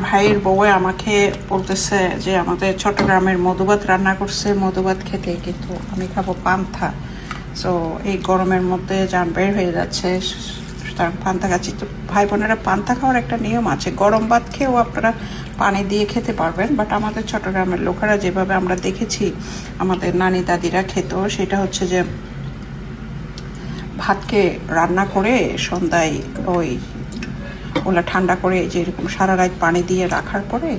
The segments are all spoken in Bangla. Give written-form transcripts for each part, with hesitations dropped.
ভাইয়ের বউয়ে আমাকে বলতেছে যে আমাদের চট্টগ্রামের মধুভাত রান্না করছে, মধুভাত খেতে, কিন্তু আমি খাবো পান্থা। সো এই গরমের মধ্যে যান বের হয়ে যাচ্ছে, সুতরাং পান্থা খাচ্ছি। তো ভাই বোনেরা, পান্থা খাওয়ার একটা নিয়ম আছে, গরম ভাত খেয়েও আপনারা পানি দিয়ে খেতে পারবেন, বাট আমাদের চট্টগ্রামের লোকেরা যেভাবে আমরা দেখেছি আমাদের নানি দাদিরা খেত, সেটা হচ্ছে যে ভাতকে রান্না করে সন্ধ্যায় ওগুলো ঠান্ডা করে যে এরকম সারা রাত পানি দিয়ে রাখার পরে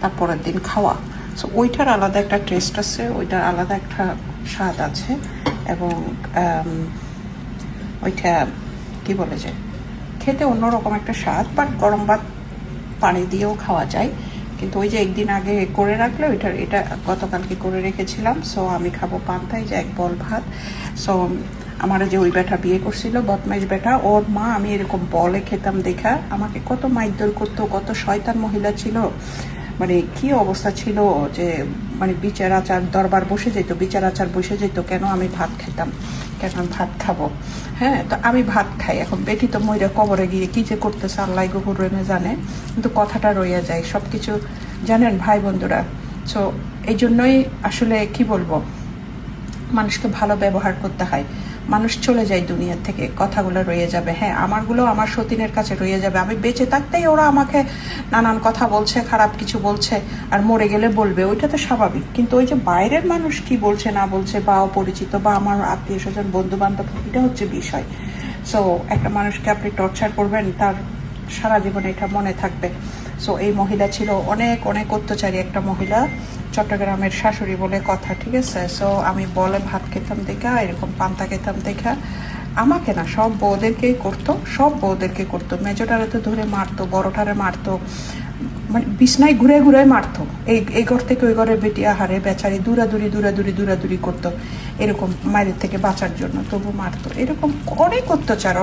তারপরের দিন খাওয়া। সো ওইটার আলাদা একটা টেস্ট আছে, ওইটার আলাদা একটা স্বাদ আছে, এবং ওইটা কি বলে যে খেতে অন্যরকম একটা স্বাদ। বাট গরম ভাত পানি দিয়েও খাওয়া যায়, কিন্তু ওই যে একদিন আগে করে রাখলে এটা গতকালকে করে রেখেছিলাম। সো আমি খাবো পান্তায় যে এক বল ভাত। সো আমার যে ওই বেটা বিয়ে করছিল, বদমাইশ বেটা, ওর মা আমি এরকম বলে খেতাম দেখা আমাকে কত মাইদর করতো, কত শয়তান মহিলা ছিল, মানে কি অবস্থা ছিল যে মানে বিচার আচার দরবার বসে যেত, বিচার আচার বসে যেত কেন আমি ভাত খেতাম, কেন আমি ভাত খাবো। হ্যাঁ, তো আমি ভাত খাই। এখন বেটি তো ময়রা কবরে গিয়ে কি যে করতেছে আল্লাহ গফুর রহিমে জানে, কিন্তু কথাটা রইয়া যায় সব কিছু, জানেন ভাই বন্ধুরা। সো এই জন্যই আসলে কি বলবো, মানুষকে ভালো ব্যবহার করতে হয়। মানুষ চলে যায় দুনিয়া থেকে, কথাগুলো রয়ে যাবে। হ্যাঁ, আমারগুলো আমার সতীনের কাছে রয়ে যাবে, আমি বেঁচে থাকতেই ওরা আমাকে নানান কথা বলছে, খারাপ কিছু বলছে, আর মরে গেলে বলবে, ওইটা তো স্বাভাবিক। কিন্তু ওই যে বাইরের মানুষ কি বলছে না বলছে, বা অপরিচিত বা আমার আত্মীয় স্বজন বন্ধু বান্ধব, এটা হচ্ছে বিষয়। সো একটা মানুষকে আপনি টর্চার করবেন, তার সারা জীবনে এটা মনে থাকবে। সো এই মহিলা ছিল অনেক অনেক অত্যাচারী একটা মহিলা, চট্টগ্রামের শাশুড়ি বলে কথা, ঠিক আছে। সো আমি বলে ভাত খেতাম দেখা, এরকম পান্তা খেতাম দেখা, আমাকে না সব বউদেরকেই করতো, সব বউদেরকে করতো। মেজোটারে তো ধরে মারতো, বড়টারে মারতো, মানে বিছনায় ঘুরে ঘুরে মারতো, এই ঘর থেকে ওই ঘরে বেটি আহারে বেচারি দূরাদূরি করতো এরকম মায়ের থেকে বাঁচার জন্য, তবু মারতো। এরকম অনেক অত্যাচার।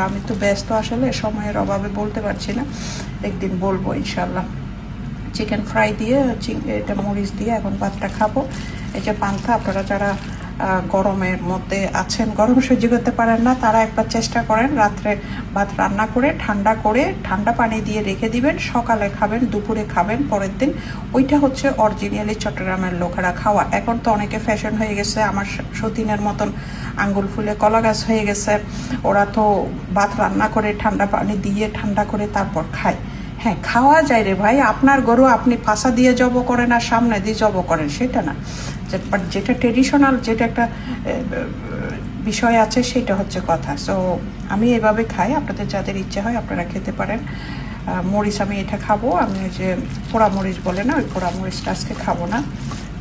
আমি তো ব্যস্ত, আসলে সময়ের অভাবে বলতে পারছি না, একদিন বলবো ইনশাল্লাহ। চিকেন ফ্রাই দিয়ে এটা মরিচ দিয়ে এখন ভাতটা খাবো। এই যে পান্তা, আপনারা যারা গরমের মধ্যে আছেন, গরম সহ্য করতে পারেন না, তারা একবার চেষ্টা করেন রাত্রে ভাত রান্না করে ঠান্ডা পানি দিয়ে রেখে দিবেন, সকালে খাবেন, দুপুরে খাবেন, পরের দিন। ওইটা হচ্ছে অরিজিনালি চট্টগ্রামের লোকেরা খাওয়া। এখন তো অনেকে ফ্যাশন হয়ে গেছে, আমার সতীনের মতন আঙ্গুল ফুলে কলা গাছ হয়ে গেছে, ওরা তো ভাত রান্না করে ঠান্ডা পানি দিয়ে ঠান্ডা করে তারপর খায়। হ্যাঁ, খাওয়া যায় রে ভাই, আপনার গরু আপনি পাশা দিয়ে জব করেন আর সামনে দিয়ে জব করেন, সেটা না। বাট যেটা ট্রেডিশনাল, যেটা একটা বিষয় আছে, সেটা হচ্ছে কথা। সো আমি এভাবে খাই, আপনাদের যাদের ইচ্ছে হয় আপনারা খেতে পারেন। মরিচ আমি এটা খাবো, আমি ওই যে পোড়া মরিচ বলে না, ওই পোড়া মরিচটা আজকে খাবো না,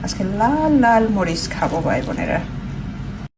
আজকে লাল লাল মরিচ খাবো ভাই বোনেরা।